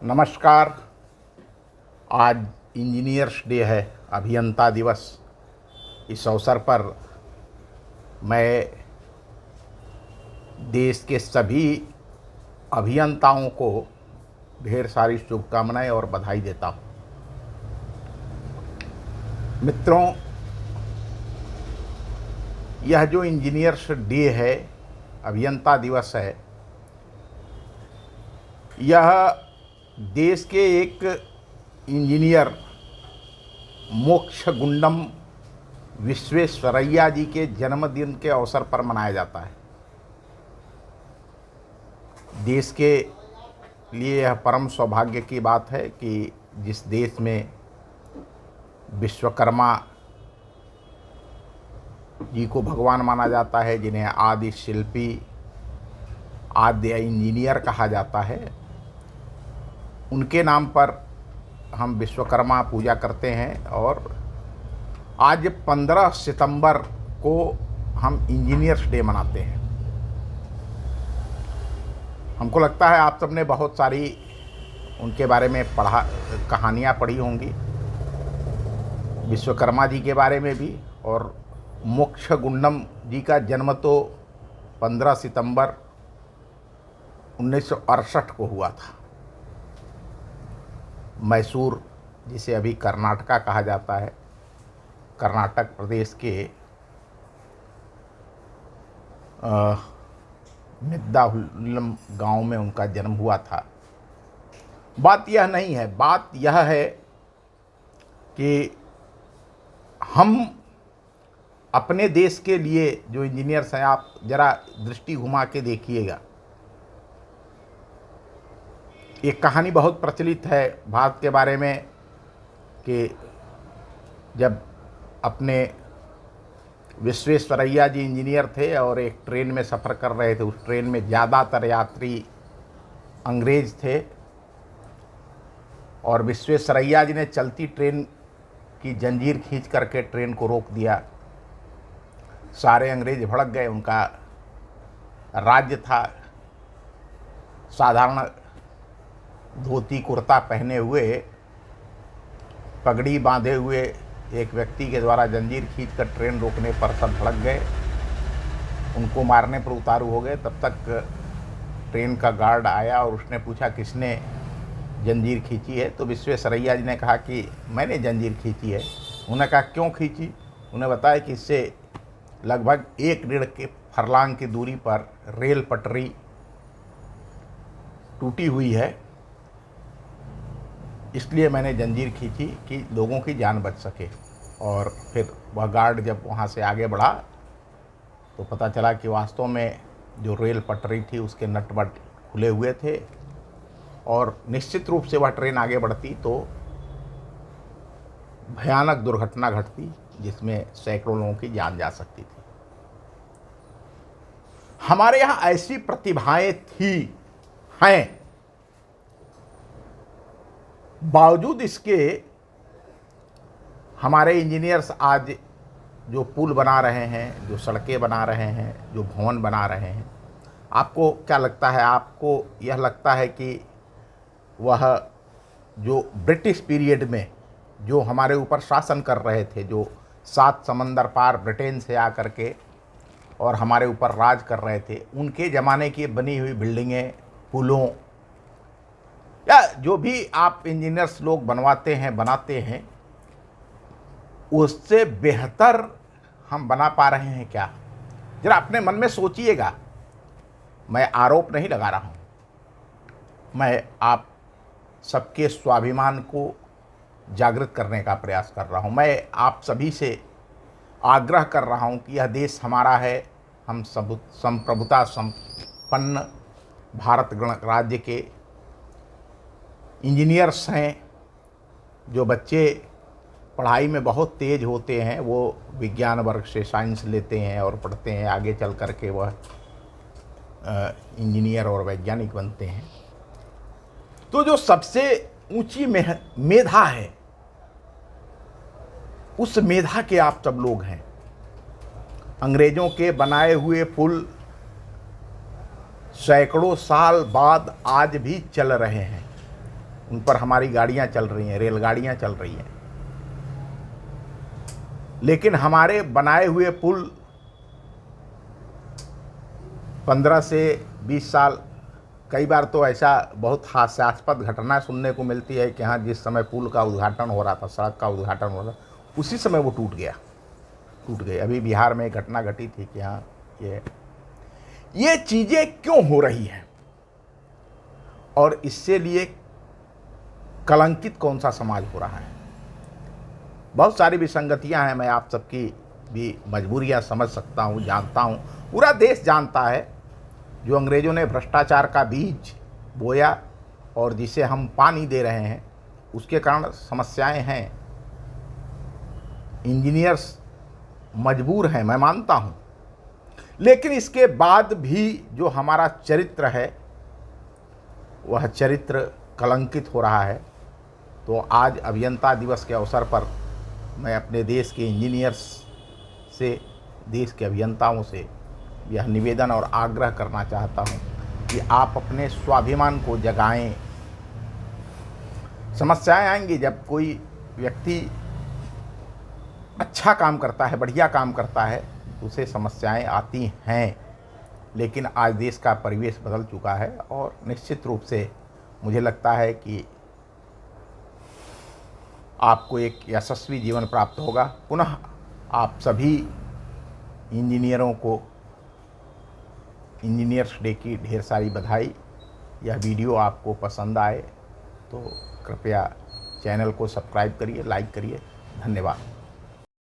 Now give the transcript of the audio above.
नमस्कार। आज engineers day है, अभियंता दिवस। इस अवसर पर मैं देश के सभी अभियंताओं को ढेर सारी शुभकामनाएं और बधाई देता हूं। मित्रों, यह जो इंजीनियर्स डे है, अभियंता दिवस है, यह देश के एक इंजीनियर मोक्षगुंडम विश्वेश्वरैया जी के जन्मदिन के अवसर पर मनाया जाता है। देश के लिए यह परम सौभाग्य की बात है कि जिस देश में विश्वकर्मा जी को भगवान माना जाता है, जिन्हें आदि शिल्पी, आद्य इंजीनियर कहा जाता है, उनके नाम पर हम विश्वकर्मा पूजा करते हैं। और आज 15 सितंबर को हम इंजीनियर्स डे मनाते हैं। हमको लगता है आप सबने बहुत सारी उनके बारे में कहानियाँ पढ़ी होंगी, विश्वकर्मा जी के बारे में भी। और मोक्षगुंडम जी का जन्म तो 15 सितंबर 1968 को हुआ था। मैसूर, जिसे अभी कर्नाटका कहा जाता है, कर्नाटक प्रदेश के निद्दाहुल्लम गांव में उनका जन्म हुआ था। बात यह नहीं है, बात यह है कि हम अपने देश के लिए जो इंजीनियर्स हैं, आप ज़रा दृष्टि घुमा के देखिएगा। एक कहानी बहुत प्रचलित है भारत के बारे में कि जब अपने विश्वेश्वरैया जी इंजीनियर थे और एक ट्रेन में सफ़र कर रहे थे। उस ट्रेन में ज़्यादातर यात्री अंग्रेज़ थे और विश्वेश्वरैया जी ने चलती ट्रेन की जंजीर खींच करके ट्रेन को रोक दिया। सारे अंग्रेज़ भड़क गए। उनका राज्य था साधारण धोती कुर्ता पहने हुए, पगड़ी बांधे हुए एक व्यक्ति के द्वारा जंजीर खींचकर ट्रेन रोकने पर सब भड़क गए, उनको मारने पर उतारू हो गए। तब तक ट्रेन का गार्ड आया और उसने पूछा किसने जंजीर खींची है। तो विश्वेश्वरैया जी ने कहा कि मैंने जंजीर खींची है। उन्होंने कहा क्यों खींची। उन्हें बताया कि इससे लगभग 1 के फरलांग की दूरी पर रेल पटरी टूटी हुई है, इसलिए मैंने जंजीर खींची कि लोगों की जान बच सके। और फिर वह गार्ड जब वहाँ से आगे बढ़ा तो पता चला कि वास्तव में जो रेल पटरी थी उसके नट बट खुले हुए थे और निश्चित रूप से वह ट्रेन आगे बढ़ती तो भयानक दुर्घटना घटती जिसमें सैकड़ों लोगों की जान जा सकती थी। हमारे यहाँ ऐसी प्रतिभाएं हैं, बावजूद इसके हमारे इंजीनियर्स आज जो पुल बना रहे हैं, जो सड़कें बना रहे हैं, जो भवन बना रहे हैं, आपको क्या लगता है? आपको यह लगता है कि वह जो ब्रिटिश पीरियड में जो हमारे ऊपर शासन कर रहे थे, जो 7 समंदर पार ब्रिटेन से आकर के और हमारे ऊपर राज कर रहे थे, उनके ज़माने की बनी हुई बिल्डिंगें, पुलों, या जो भी आप इंजीनियर्स लोग बनाते हैं, उससे बेहतर हम बना पा रहे हैं क्या? जरा अपने मन में सोचिएगा। मैं आरोप नहीं लगा रहा हूँ, मैं आप सबके स्वाभिमान को जागृत करने का प्रयास कर रहा हूँ। मैं आप सभी से आग्रह कर रहा हूँ कि यह देश हमारा है। हम सब संप्रभुता संपन्न भारत गणराज्य के इंजीनियर्स हैं। जो बच्चे पढ़ाई में बहुत तेज़ होते हैं, वो विज्ञान वर्ग से साइंस लेते हैं और पढ़ते हैं, आगे चल कर के वह इंजीनियर और वैज्ञानिक बनते हैं। तो जो सबसे ऊंची मेधा है, उस मेधा के आप सब लोग हैं। अंग्रेज़ों के बनाए हुए पुल सैकड़ों साल बाद आज भी चल रहे हैं। उन पर हमारी गाड़ियाँ चल रही हैं, रेलगाड़ियाँ चल रही हैं, लेकिन हमारे बनाए हुए पुल 15 से 20 साल, कई बार तो ऐसा बहुत हास्यास्पद घटना सुनने को मिलती है कि हाँ, जिस समय पुल का उद्घाटन हो रहा था, सड़क का उद्घाटन हो रहा था, उसी समय वो टूट गए। अभी बिहार में एक घटना घटी थी कि हाँ, ये चीज़ें क्यों हो रही हैं और इससे लिए कलंकित कौन सा समाज हो रहा है। बहुत सारी विसंगतियां हैं, मैं आप सबकी भी मजबूरियां समझ सकता हूं, जानता हूं, पूरा देश जानता है। जो अंग्रेज़ों ने भ्रष्टाचार का बीज बोया और जिसे हम पानी दे रहे हैं, उसके कारण समस्याएं हैं। इंजीनियर्स मजबूर हैं, मैं मानता हूं, लेकिन इसके बाद भी जो हमारा चरित्र है वह चरित्र कलंकित हो रहा है। तो आज अभियंता दिवस के अवसर पर मैं अपने देश के इंजीनियर्स से, देश के अभियंताओं से यह निवेदन और आग्रह करना चाहता हूं कि आप अपने स्वाभिमान को जगाएं। समस्याएं आएंगी, जब कोई व्यक्ति अच्छा काम करता है, बढ़िया काम करता है, उसे समस्याएं आती हैं, लेकिन आज देश का परिवेश बदल चुका है और निश्चित रूप से मुझे लगता है कि आपको एक यशस्वी जीवन प्राप्त होगा। पुनः आप सभी इंजीनियरों को इंजीनियर्स डे की ढेर सारी बधाई। यह वीडियो आपको पसंद आए तो कृपया चैनल को सब्सक्राइब करिए, लाइक करिए। धन्यवाद।